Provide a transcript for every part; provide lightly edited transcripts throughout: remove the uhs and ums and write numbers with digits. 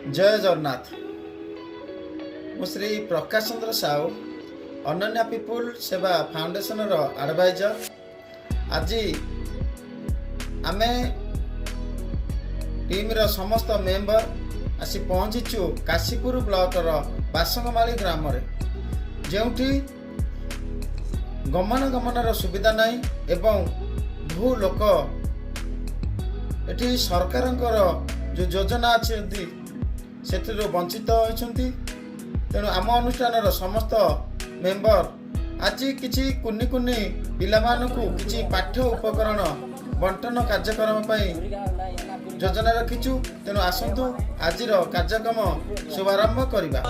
जय जगन्नाथ। मु श्री प्रकाश चंद्र साहू अनन्या पीपुल सेवा फाउंडेशन रो एडवाइजर। आज आमे टीम रो समस्त मेंबर आसी पहुंचीचु काशीपुर ब्लॉक रो बासंगमाली ग्राम रे, जेउठी गमनागमन रो सुविधा नहीं एवं बहु लोक एठी सरकारंकर जो योजना अच्छी से वंचित होती। तेणु आम अनुष्ठान समस्त मेंबर आज किसी कुनि कुनि पिला किसी पाठ्य उपकरण बंटन कार्यक्रम योजना रखीचु। तेणु आसतु आज कार्यक्रम शुभारंभ करवा।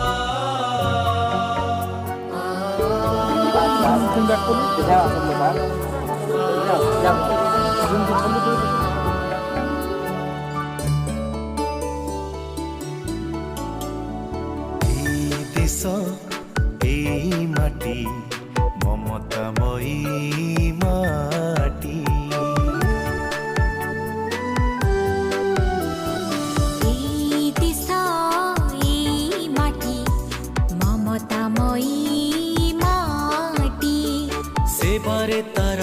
এই মাটি মমতাময়ী মাটি, এই দিশা এই মাটি মমতাময়ী মাটি, সেবারে তার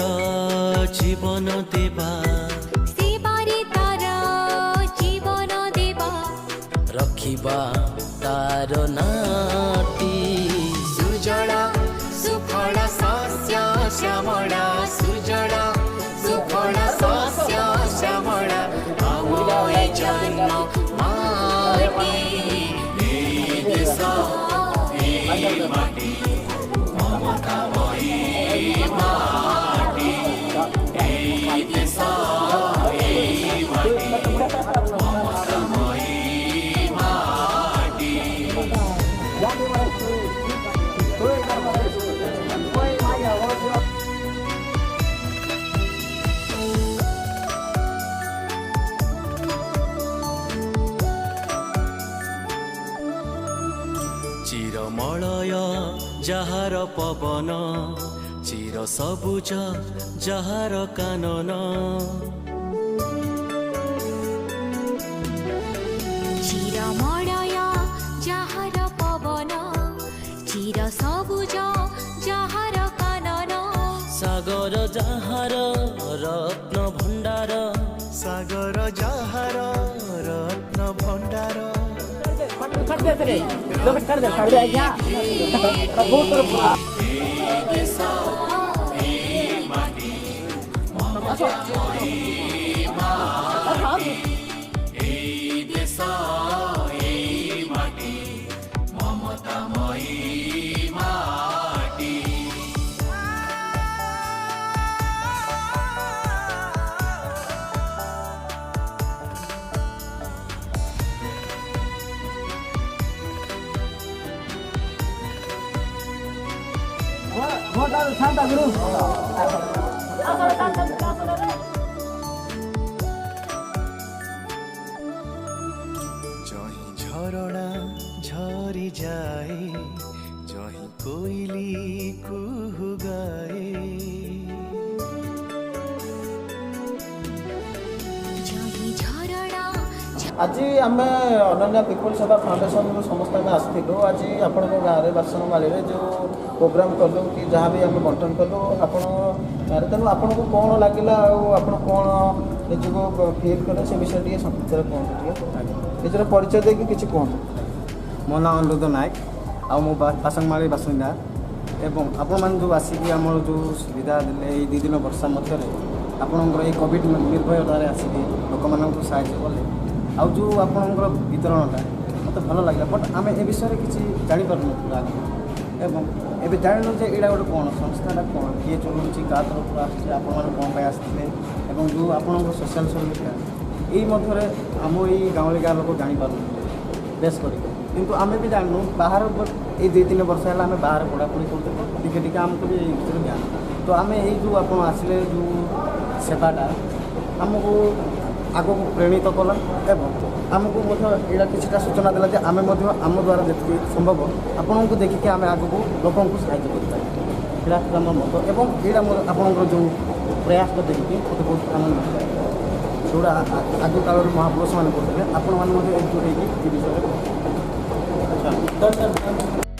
জীবন দেবা, সেবারে তার জীবন দেবা, রখিবা তার নাটি। সুজলা সুফল শস্য শ্যামলা, সুজলা সুফল শস্য শ্যামলা, আময় জন্ম মাটি, এই দেশ এই মাটি মমতাময়ী মাটি, এই দেশ এই মাটি মমতাময়ী মাটি। চিরমলয় যাহার পবন, চির সবুজ যাহার কানন, চিরমলয় যাহার পবন, চির সবুজ যাহার কানন, সাগর যাহার রত্ন ভণ্ডার, সাগর যাহার রত্ন ভণ্ডার। जही झरणा झरी जाए, जही कोइली कुहु गाए, जही झरणा आज आम अनन्या पीपुल सेवा फाउंडेशन समस्त आम आसलु। आज आपण गाँव बासनमाली जो प्रोग्राम कलु कि जहाँ भी आम बंटन कलु आप गाँव, तेणु आपको कौन लगे आप कौन निजक फिल कले से विषय टे संक्षिप्त कहते, निजर परिचय देकी किसी कहतु। मो ना अनुरोध नायक आ बासंगमाली बासिंदा एवं आपण मैंने जो आसिक आम जो सुविधा देते ये 2 दिन वर्षा मध्य आपणकर ये कोविड निर्भयतार आसिक लोक मानक साहय कले आउ जो आपणकर वितरणटा मत भल लगे। बट आम ए विषय किसी जापर एवं एवं जानलु जे यहाँ गोटे कौन संस्थाटा कौन किए चलाऊँच क्या तरफ आसते आपण आसते एवं जो आपण सोशल सर्विसटा यही मध्य आम ये गाँवली गाँव लोक जापार बेस कर, किंतु आम भी जानू बाहर ये 2-3 वर्ष है आम बाहर पढ़ापढ़ी करते टिके आमको भी विषय ज्ञान। तो आम यही जो आप आसिले जो सेवाटा आमको आग को प्रेरित कला एवं आमको यहाँ कि सूचना देला जे आम आम द्वारा जी संभव आपण को देखिए आम आग को लोक साहय कर मत एवं यहाँ आपंकर जो प्रयास देखिए मत बहुत आनंद। ଯେଉଁଟା ଆଗ କାଳରୁ ମହାପୁରୁଷମାନେ କରୁଥିଲେ ଆପଣମାନେ ମଧ୍ୟ ଏକଜୁଟ ହେଇକି ଏ ବିଷୟରେ ଆଚ୍ଛା